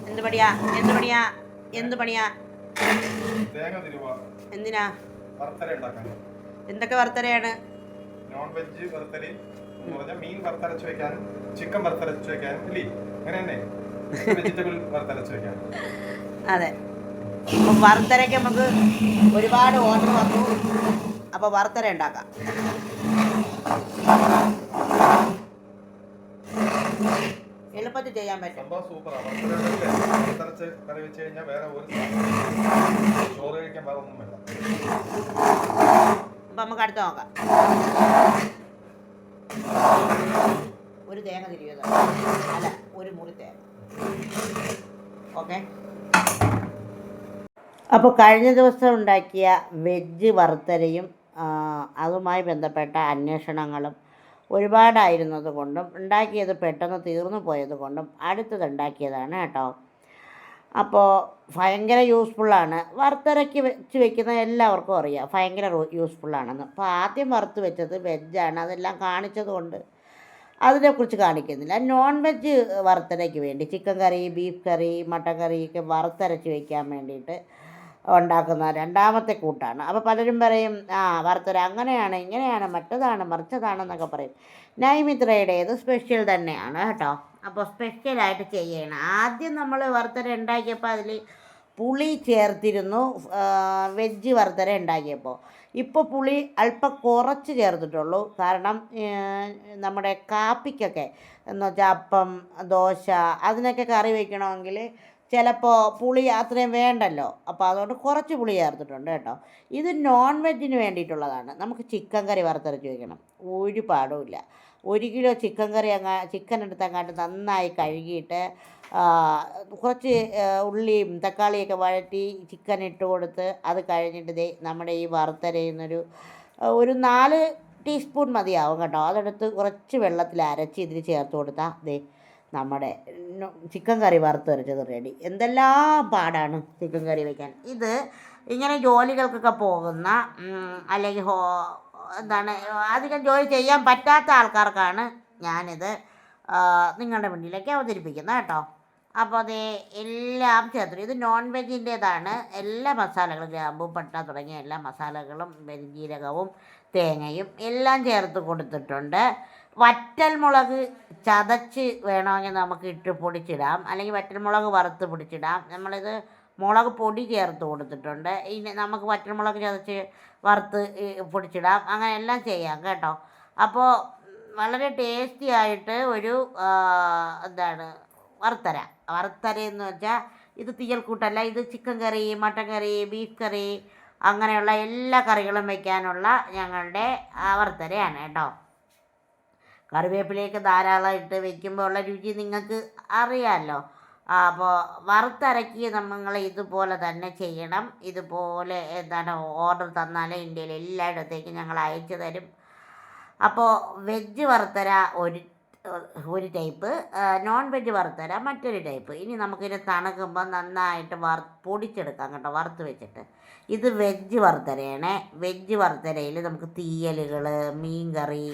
എന്ത് പണിയാ എന്ത് പണിയാ എന്ത് പണിയാ? എന്തിനാ? എന്തൊക്കെ വറുത്തരയാണ്? നോൺ വെജ് വറുത്തര എന്ന് പറഞ്ഞാൽ മീൻ വറുത്തരച്ച് വെക്കാനും ചിക്കൻ വറുത്തരച്ച് വെക്കാനും ഇല്ലേ, അങ്ങനെ തന്നെ വെജിറ്റബിൾ വറുത്തരച്ച് വെക്കാനും. അതെ, അപ്പം വറുത്തരയ്ക്ക് നമുക്ക് ഒരുപാട് ഓർഡർ വന്നു. അപ്പോൾ വറുത്തര ഉണ്ടാക്കാം. എളുപ്പത്തിൽ ചെയ്യാൻ പറ്റും. വറുത്തരച്ച് കറി വെച്ച് കഴിഞ്ഞാൽ വേറെ ഒരു ചോറ് കഴിക്കാൻ വേറെ ഒന്നും വേണ്ട. അപ്പം നമുക്ക് അടുത്ത് നോക്കാം. ഒരു തേങ്ങ തിരിയുന്നത് അല്ല, ഒരു മുറി തേങ്ങ. ഓക്കെ. അപ്പോൾ കഴിഞ്ഞ ദിവസം ഉണ്ടാക്കിയ വെജ് വറുത്തരയും അതുമായി ബന്ധപ്പെട്ട അന്വേഷണങ്ങളും ഒരുപാടായിരുന്നത് കൊണ്ടും ഉണ്ടാക്കിയത് പെട്ടെന്ന് തീർന്നു പോയത് കൊണ്ടും അടുത്തത് ഉണ്ടാക്കിയതാണ് കേട്ടോ. അപ്പോൾ ഭയങ്കര യൂസ്ഫുള്ളാണ്. വറുത്തരയ്ക്ക് വെച്ച് വെക്കുന്ന എല്ലാവർക്കും അറിയാം ഭയങ്കര യൂസ്ഫുള്ളാണെന്ന്. അപ്പോൾ ആദ്യം വറുത്ത് വെച്ചത് വെജാണ്, അതെല്ലാം കാണിച്ചത് കൊണ്ട് അതിനെക്കുറിച്ച് കാണിക്കുന്നില്ല. നോൺ വെജ് വറുത്തരയ്ക്ക് വേണ്ടി ചിക്കൻ കറി, ബീഫ് കറി, മട്ടൻ കറിയൊക്കെ വറുത്തരച്ച് വയ്ക്കാൻ വേണ്ടിയിട്ട് ഉണ്ടാക്കുന്ന രണ്ടാമത്തെ കൂട്ടാണ്. അപ്പോൾ പലരും പറയും വറുത്തര അങ്ങനെയാണ് ഇങ്ങനെയാണ് മറ്റതാണ് മറിച്ചതാണെന്നൊക്കെ പറയും. നൈമിത്രയുടേത് സ്പെഷ്യൽ തന്നെയാണ് കേട്ടോ. അപ്പോൾ സ്പെഷ്യലായിട്ട് ചെയ്യണം. ആദ്യം നമ്മൾ വറുത്തര ഉണ്ടാക്കിയപ്പോൾ അതിൽ പുളി ചേർത്തിരുന്നു, വെജ് വറുത്തര ഉണ്ടാക്കിയപ്പോൾ. ഇപ്പോൾ പുളി അല്പം കുറച്ച് ചേർത്തിട്ടുള്ളൂ. കാരണം നമ്മുടെ കാപ്പിക്കൊക്കെ എന്ന് വെച്ചാൽ അപ്പം, ദോശ അതിനൊക്കെ കറി വയ്ക്കണമെങ്കിൽ ചിലപ്പോൾ പുളി അത്രയും വേണ്ടല്ലോ. അപ്പോൾ അതുകൊണ്ട് കുറച്ച് പുളി ചേർത്തിട്ടുണ്ട് കേട്ടോ. ഇത് നോൺ വെജിന് വേണ്ടിയിട്ടുള്ളതാണ്. നമുക്ക് ചിക്കൻ കറി വറുത്തരച്ച് വയ്ക്കണം, ഒരു പാടുമില്ല. 1 കിലോ ചിക്കൻ കറി ചിക്കൻ എടുത്തങ്ങാട്ട് നന്നായി കഴുകിയിട്ട് കുറച്ച് ഉള്ളിയും തക്കാളിയൊക്കെ വഴറ്റി ചിക്കൻ ഇട്ട് കൊടുത്ത് അത് കഴിഞ്ഞിട്ട് നമ്മുടെ ഈ വറുത്തരയുന്നൊരു 4 ടീസ്പൂൺ മതിയാവും കേട്ടോ. അതെടുത്ത് കുറച്ച് വെള്ളത്തിൽ അരച്ച് ഇതിൽ ചേർത്ത് കൊടുത്താൽ നമ്മുടെ ചിക്കൻ കറി വറുത്തരച്ചത് റെഡി. എന്തെല്ലാം പാടാണ് ചിക്കൻ കറി വയ്ക്കാൻ. ഇത് ഇങ്ങനെ ജോലികൾക്കൊക്കെ പോകുന്ന അല്ലെങ്കിൽ അധികം ജോലി ചെയ്യാൻ പറ്റാത്ത ആൾക്കാർക്കാണ് ഞാനിത് നിങ്ങളുടെ മുന്നിലേക്ക് അവതരിപ്പിക്കുന്നത് കേട്ടോ. അപ്പോൾ എല്ലാം ചേർത്തു. ഇത് നോൺ വെജിൻ്റേതാണ്. എല്ലാ മസാലകളും ഗ്രാമ്പൂ, പട്ട തുടങ്ങിയ എല്ലാ മസാലകളും പെരുംജീരകവും തേങ്ങയും എല്ലാം ചേർത്ത് കൊടുത്തിട്ടുണ്ട്. വറ്റൽമുളക് ചതച്ച് വേണമെങ്കിൽ നമുക്ക് ഇട്ട് പൊടിച്ചിടാം, അല്ലെങ്കിൽ വറ്റൽമുളക് വറുത്ത് പൊടിച്ചിടാം. നമ്മളിത് മുളക് പൊടി ചേർത്ത് കൊടുത്തിട്ടുണ്ട്. ഇനി നമുക്ക് വറ്റൽമുളക് ചതച്ച് വറുത്ത് പൊടിച്ചിടാം, അങ്ങനെ എല്ലാം ചെയ്യാം കേട്ടോ. അപ്പോൾ വളരെ ടേസ്റ്റി ആയിട്ട് ഒരു വറുത്തര എന്ന് വെച്ചാൽ ഇത് തീയൽ കൂട്ടല്ല. ഇത് ചിക്കൻ കറി, മട്ടൻ കറി, ബീഫ് കറി അങ്ങനെയുള്ള എല്ലാ കറികളും വയ്ക്കാനുള്ള ഞങ്ങളുടെ വറുത്തരയാണ് കേട്ടോ. കറിവേപ്പിലേക്ക് ധാരാളം ഇട്ട് വയ്ക്കുമ്പോൾ ഉള്ള രുചി നിങ്ങൾക്ക് അറിയാമല്ലോ. അപ്പോൾ വറുത്തരയ്ക്ക് നമ്മൾ ഇതുപോലെ തന്നെ ചെയ്യണം. ഇതുപോലെ ഓർഡർ തന്നാൽ ഇന്ത്യയിൽ എല്ലായിടത്തേക്കും ഞങ്ങൾ അയച്ചു തരും. അപ്പോൾ വെജ് വറുത്തര ഒരു ടൈപ്പ്, നോൺ വെജ് വറുത്തര മറ്റൊരു ടൈപ്പ്. ഇനി നമുക്കിത് തണുക്കുമ്പോൾ നന്നായിട്ട് പൊടിച്ചെടുക്കാം കേട്ടോ, വറുത്ത് വെച്ചിട്ട്. ഇത് വെജ് വറുത്തരയാണ്. വെജ് വറുത്തരയിൽ നമുക്ക് തീയലുകൾ, മീൻ കറി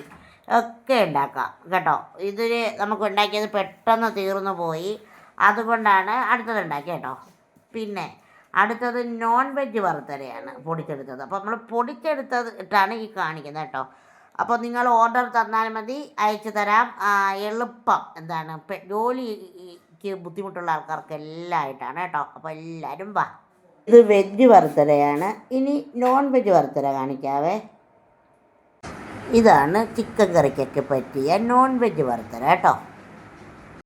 ഒക്കെ ഉണ്ടാക്കാം കേട്ടോ. ഇതിൽ നമുക്ക് ഉണ്ടാക്കിയത് പെട്ടെന്ന് തീർന്നു പോയി, അതുകൊണ്ടാണ് അടുത്തത് ഉണ്ടാക്കിയത് കേട്ടോ. പിന്നെ അടുത്തത് നോൺ വെജ് വറുത്തരയാണ് പൊടിച്ചെടുത്തത്. അപ്പോൾ നമ്മൾ പൊടിച്ചെടുത്തത് ഇട്ടാണ് ഈ കാണിക്കുന്നത് കേട്ടോ. അപ്പോൾ നിങ്ങൾ ഓർഡർ തന്നാൽ മതി, അയച്ചു തരാം. എളുപ്പം ജോലിക്ക് ബുദ്ധിമുട്ടുള്ള ആൾക്കാർക്ക് എല്ലാം ആയിട്ടാണ് കേട്ടോ. അപ്പോൾ എല്ലാവരും വാ. ഇത് വെജ് വറുത്തരയാണ്. ഇനി നോൺ വെജ് വറുത്തര കാണിക്കാവേ. ഇതാണ് ചിക്കൻ കറിക്കൊക്കെ പറ്റിയ നോൺ വെജ് വറുത്തര കേട്ടോ.